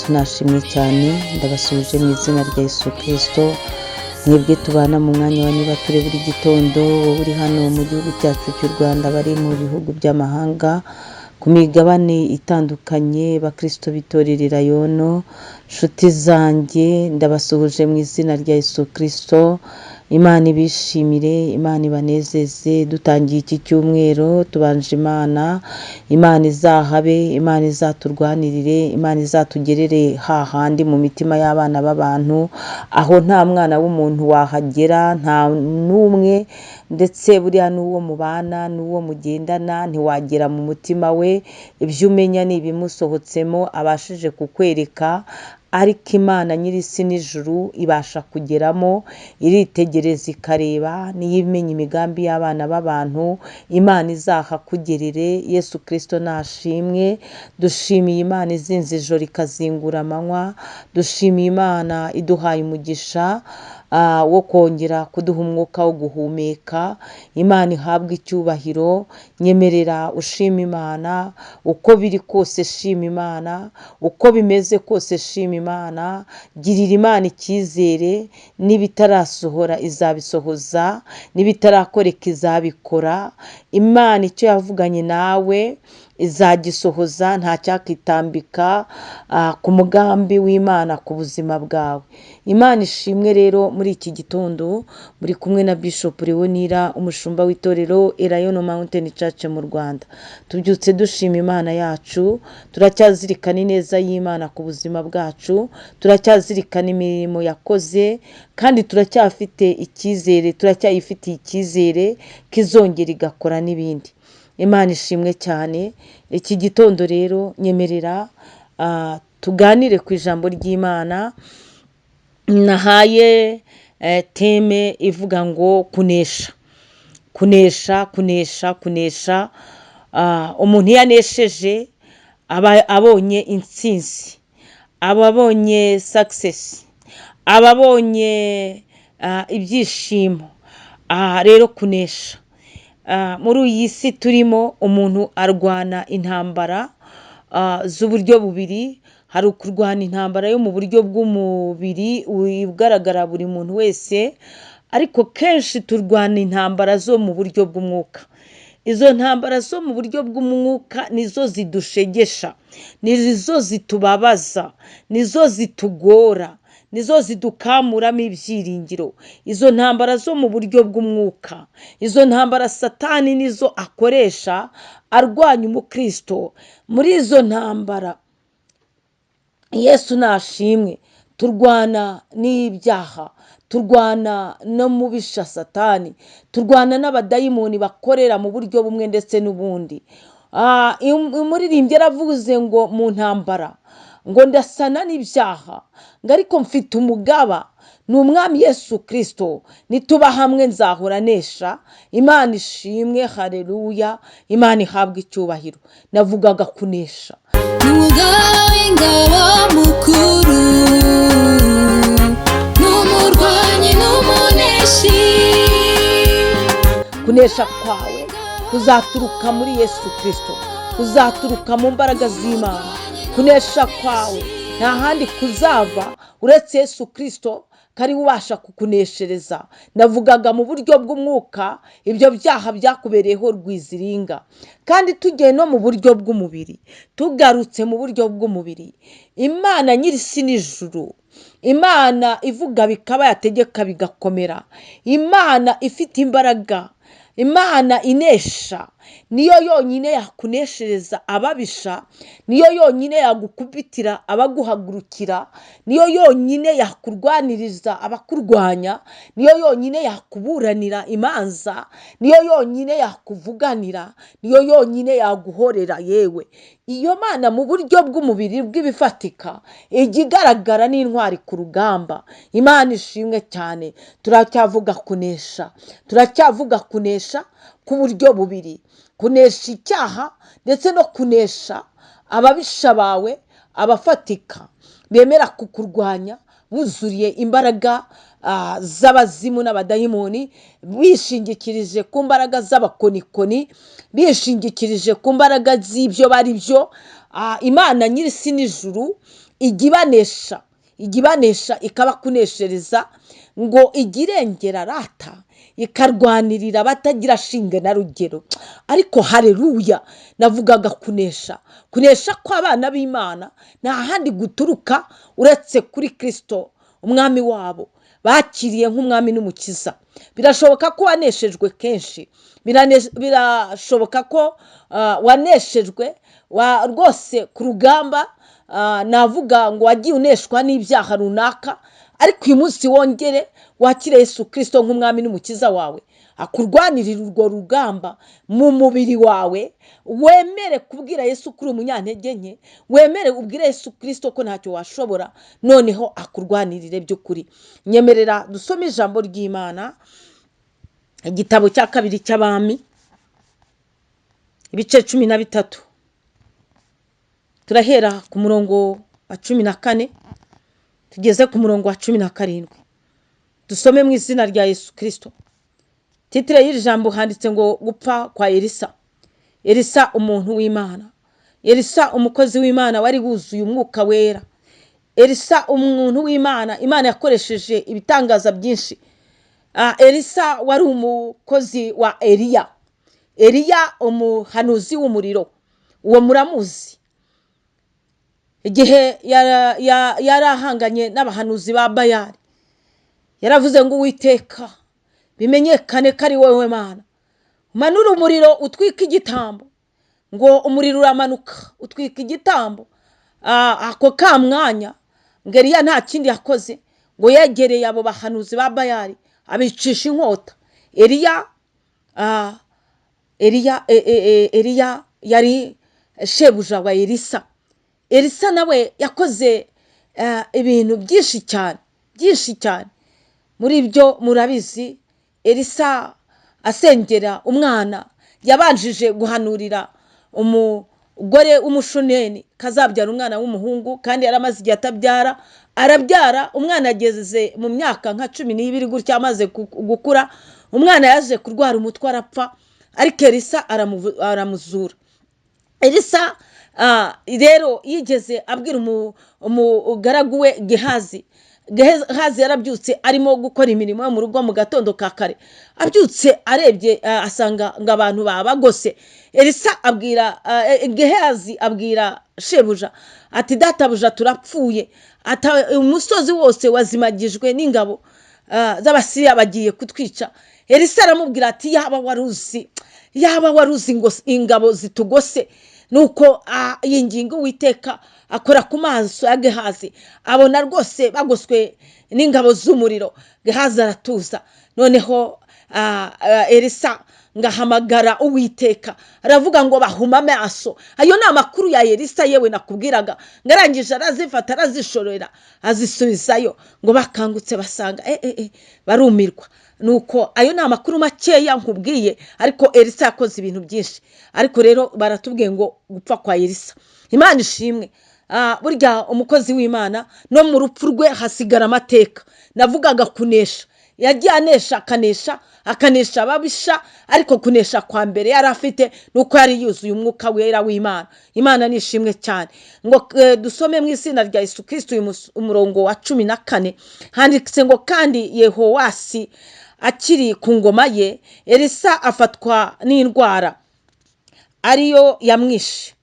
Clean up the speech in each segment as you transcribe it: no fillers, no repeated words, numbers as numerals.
Yesu nashimwe cyane, ndabasuje mu izina rya Yesu Kristo. Mwebwe tubana mu mwanya wa niba ture buri gitondo, wowe uri hano mu gihugu cyacu cy'u Rwanda, bari mu bihugu by'amahanga, ku migabane itandukanye, bakristo bitorerera yono, nshuti zanjye ndabasuhuje mu izina rya Yesu Kristo. Imana ibishimire, Imana ibanezeze. Dutangiye iki cyumweru tubanje Imana izahabe, Imana izaturwanirire, Imana izatugerere hahandi mu mitima y'abana b'abantu, aho nta mwana w'umuntu wahagera, nta n'umwe, ndetse buriya n'uwo mubana n'uwo mugendana ntiwagera mu mutima we. Ibyo umenya ni ibimusohotsemo abashije kukwereka, ariko Imana nyir'isi n'ijuru ibasha kugeramo, iritegereza ikareba, niyo imenya imigambi y'abana b'abantu. Imana izahakugerere. Yesu Kristo nashimwe. Dushimiye Imana izinze ijoro ikazingura amanywa, dushimiye Imana iduhaye umugisha wo kongera kuduha umwuka wo guhumeka. Imana ihabwa icyubahiro. Nyemerera ushima Imana, uko biri kose shima Imana, uko bimeze kose shima Imana. Girira Imana icyizere, n'ibitarasohora izabisohoza, n'ibitarakoreka izabikora. Imana icyo yavuganye nawe izagisohoza, nta cyakitambika ku mugambi w'Imana ku buzima bwawe. Imana ishimwe. Rero muri iki gitondo muri kumwe na Bishop Leonira, umushumba w'itorero Elayono Mountain Church mu Rwanda. Tubyutse dushima Imana yacu, turacyazirikana ineza y'Imana ku buzima bwacu, turacyazirikana imirimo yakoze, kandi turacyafite icyizere, turacyayifitiye icyizere kizongera igakora n'ibindi. Imana ishimwe cyane. Iki gitondo rero nyemerera tuganire ku ijambo ry'Imana. Nahaye teme ivuga ngo kunesha, kunesha, kunesha, kunesha. Umuntu yanesheje aba abonye intsinzi, aba abonye success, aba abonye ibyishimo. Rero kunesha, muri iyi si turimo, umuntu arwana intambara z'uburyo bubiri. Hari ukurwana intambara yo mu buryo bw'umubiri ugaragara buri muntu wese, ariko kenshi turwana intambara zo mu buryo bw'umwuka. Izo ntambara zo mu buryo bw'umwuka nizo zidushegesha, nizo zitubabaza, nizo zitugora, nizo zidukamuramo ibyiringiro. Izo ntambara zo mu buryo bw'umwuka, izo ntambara Satani nizo akoresha arwanya umukristo. Muri izo ntambara Yesu nashimwe, turwana n'ibyaha, turwana no mubisha Satani, turwana n'abadayimoni bakorera mu buryo bumwe ndetse n'ubundi. Umuririmbyi yaravuze ngo mu ntambara ngo ndasana n'ibyaha, ngo ariko mfite umugaba, ni umwami Yesu Kristo. Nituba hamwe nzahora nesha. Imana ishimwe. Haleluya. Imana ihabwa icyubahiro. Navugaga kunesha. Umugaba w'ingabo mukuru, n'umurwanyi n'umuneshi. Kunesha kwawe kuzaturuka muri Yesu Kristo, kuzaturuka mu mbaraga z'Imana. Kunesha kwawe nta handi kuzava uretse Yesu Kristo, kari ubasha kukuneshereza. Navugaga mu buryo bw'umwuka, ibyo byaha byakubereyeho rwiziringa. Kandi tugiye no mu buryo bw'umubiri, tugarutse mu buryo bw'umubiri, Imana nyir'isi n'ijuru, Imana ivuga bikaba, yategeka bigakomera, Imana ifite imbaraga, Imana inesha, niyo yonyine yakuneshereza ababisha, niyo yonyine yagukubitira abaguhagurukira, niyo yonyine yakurwaniriza abakurwanya, niyo yonyine yakuburanira imanza, niyo yonyine yakuvuganira, niyo yonyine yaguhorera. Yewe iyo Mana mu buryo bw'umubiri bw'ibifatika ijya igaragara n'intwari ku rugamba. Imana ishimwe cyane. Turacyavuga kunesha, turacyavuga kunesha ku buryo bubiri, kunesha icyaha ndetse no kunesha ababisha bawe, abafatika bemera kukurwanya, buzuriye imbaraga z'abazimu n'abadayimoni, bishingikirije ku mbaraga z'abakonikoni, bishingikirije ku mbaraga z'ibyo bari byo. Imana nyir'isi n'ijuru igibanesha ikabakuneshereza ngo igirengera rata ikarwanirira abatagira shinge na rugero. Ariko haleluya, navugaga kunesha kw'abana b'Imana nta handi guturuka uretse kuri Kristo umwami wabo bakiriye nk'umwami n'umukiza. Birashoboka ko waneshejwe kenshi, birashoboka ko waneshejwe rwose ku rugamba, navuga ngo wagiye uneshwa n'ibyaha runaka, ariko uyu munsi wongere wakire Yesu Kristo nk'umwami n'umukiza wawe, akurwanirira urwo rugamba mu mubiri wawe. Wemere kubwira Yesu kuri umunyantege nke, wemere ubwire Yesu Kristo ko ntacyo washobora, noneho akurwanirire by'ukuri. Nyemerera dusome ijambo ry'Imana, igitabo cya kabiri cy'Abami, ibice 13. Turahera ku murongo wa 14 tugeze ku murongo wa 17. Dusome mu izina rya Yesu Kristo. Titire y'iri jambo handitse ngo gupfa kwa Elisa. Elisa umuntu w'Imana, Elisa umukozi w'Imana wari wuzuye umwuka wera. Elisa umuntu w'Imana, Imana yakoresheje ibitangaza byinshi. Elisa wari umukozi wa Eliya. Eliya umuhanuzi w'umuriro, uwo muramuzi. Igihe yarahanganye n'abahanuzi ba Bayali, yaravuze ngo Uwiteka bimenyekane ko ari wowe Mana, umanura umuriro utwika igitambo. Ngo umuriro uramanuka utwika igitambo. Ako ka mwanya ngo Eliya nta kindi yakoze, ngo yegereye abo bahanuzi ba Bayali abicisha inkota. Eliya yari shebuja wa Elisa. Elisa nawe yakoze ibintu byinshi cyane. Muri ibyo murabizi, Elisa asengera umwana yabanjije guhanurira umugore w'umushuneni kazabyara umwana w'umuhungu, kandi yaramaze igihe atabyara. Arabyara umwana ageze mu myaka nka 12 gutya, amaze gukura. Umwana yaje kurwara umutwe arapfa, ariko Elisa aramuzura. Elisa rero yigeze abwira umugaragu we Gehazi. Gehazi yarabyutse arimo gukora imirimo yo mu rugo mu gatondo ka kare. Abyutse arebye asanga ngo abantu babagose. Elisa abwira Gehazi abwira shebuja ati databuja turapfuye, umusozi wose wazimagijwe n'ingabo z'Abasiriya bagiye kutwica. Elisa aramubwira ati yaba waruzi ngo ingabo zitugose. Nuko yinginga Uwiteka akora ku maso ya Gehazi, abona rwose bagoswe n'ingabo z'umuriro. Gehazi aratuza. Noneho Elisa ngahamagara Uwiteka, aravuga ngo bahuma amaso. Ayo ni amakuru ya Elisa yewe nakubwiraga. Ngarangije arazifata arazishorera azisubizayo, ngo bakangutse basanga barumirwa. Nuko ayo ni amakuru makeya nkubwiye, ariko Elisa yakoze ibintu byinshi. Ariko rero baratubwiye ngo gupfa kwa Elisa, Imana ishimwe. Burya umukozi w'Imana no mu rupfu rwe hasigara amateka. Navugaga kunesha, yagiye akanesha ababisha, ariko kunesha kwa mbere yari afite nuko yari yuzuye umwuka wera w'Imana. Imana nishimwe cyane. Ngo dusome mu izina rya Yesu Kristo umurongo wa 14 handitse ngo kandi Yehowasi akiri ku ngoma ye, Elisa afatwa n'indwara ariyo yamwishe.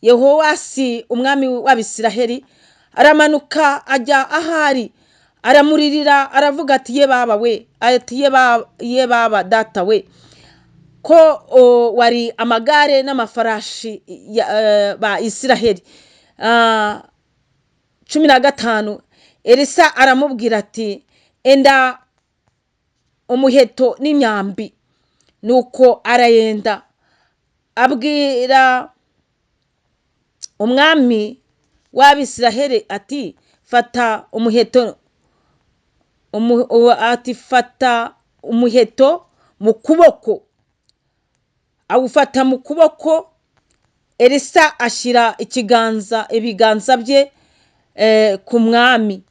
Yehowasi umwami w'Abisiraheli aramanuka ajya ahari, aramuririra aravuga ati ye baba we, ati ye baba data we, ko wari amagare n'amafarashi ba Isiraheli. 15 Elisa aramubwira ati enda umuheto n'imyambi. Nuko arayenda abwira umwami w'Abisiraheli ati fata umuheto mu kuboko. Awufata mu kuboko. Elisa ashyira ibiganza bye ku mwami,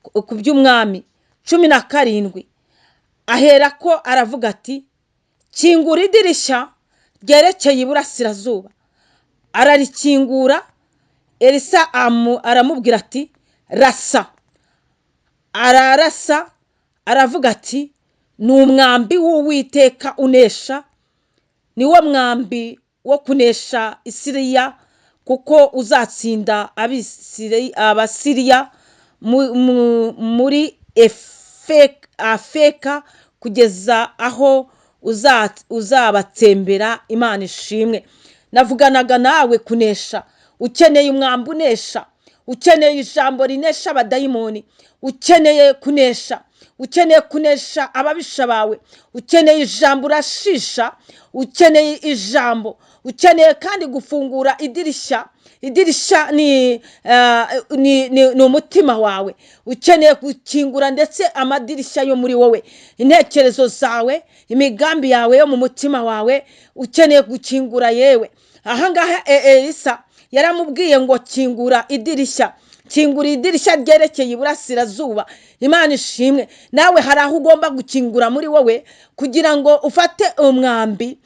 ku by'umwami. 17 ahera ko aravuga ati kingura idirishya ryerekeye iburasirazuba. Ararikingura. Elisa aramubwira ati rasa. Ararasa aravuga ati ni umwambi w'Uwiteka unesha, niwo mwambi wo kunesha Isiriya, kuko uzatsinda Abasiriya muri Afeka kugeza aho uzabatsembera. Imana ishimwe. Navuganaga nawe kunesha, ukeneye umwambi unesha, ukeneye ijambo rinesha abadayimoni, ukeneye kunesha ababisha bawe, ukeneye ijambo urashisha, ukeneye ijambo, ukeneye kandi gufungura idirishya ni umutima wawe, ukeneye gukingura ndetse amadirishya yo muri wowe, intekerezo zawe, imigambi yawe yo mu mutima wawe, ukeneye gukingura yewe. Ahangaha Elisa yaramubwiye ngo kingura idirishya ryerekeye iburasirazuba. Imana ishimwe. Nawe hari aho ugomba gukingura muri wowe kugira ngo ufate umwambi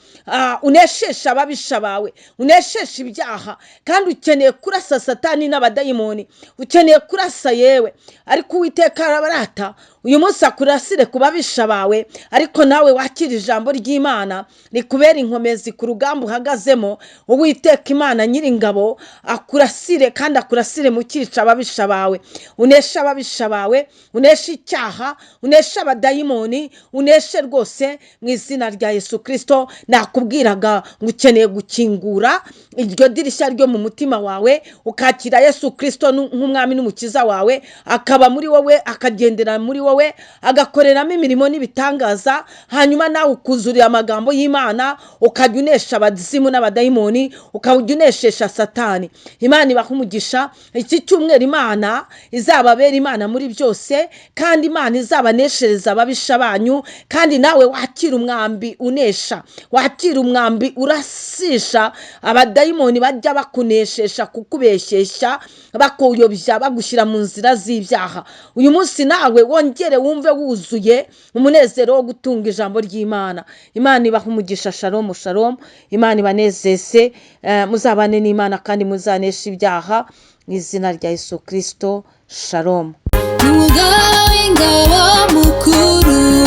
uneshesha ababisha bawe, uneshesha ibyaha, kandi ukeneye kurasa Satani n'abadayimoni, ukeneye kurasa yewe. Ariko Uwiteka arabarata uyu munsi akurasire ku babisha bawe, ariko nawe wakira ijambo ry'Imana rikubera inkomezi ku rugamba uhagazemo. Uwiteka Imana Nyiringabo akurasire kandi akurasire mu cyica ababisha bawe, unesha ababisha bawe, unesha icyaha, unesha abadayimoni, uneshe rwose mu izina rya Yesu Kristo. Nakubwiraga ngo ukeneye gukingura iryo dirishya ryo mu mutima wawe, ukakira Yesu Kristo nk'umwami n'umukiza wawe, akaba muri wowe, akagendera muri wowe, agakoreramo imirimo n'ibitangaza, hanyuma nawe ukuzurira amagambo y'Imana, ukajya unesha abazimu n'abadayimoni, ukajya uneshesha Satani. Imana ibaha umugisha. Iki cyumweru Imana izababera Imana muri byose, kandi Imana izabaneshereza ababisha banyu, kandi nawe wakira umwambi unesha, wakira umwambi urasisha abadayimoni bajya bakuneshesha, kukubeshesha, bakuyobya, bagushyira mu nzira z'ibyaha. Uyu munsi nawe wongere wumve wuzuye umunezero wo gutunga ijambo ry'Imana. Imana ibaha umugisha. Shalom shalom. Imana ibanezeze, muzabane n'Imana kandi muzanesha ibyaha mu izina rya Yesu Kristo. Shalom. Umugaba w'ingabo mukuru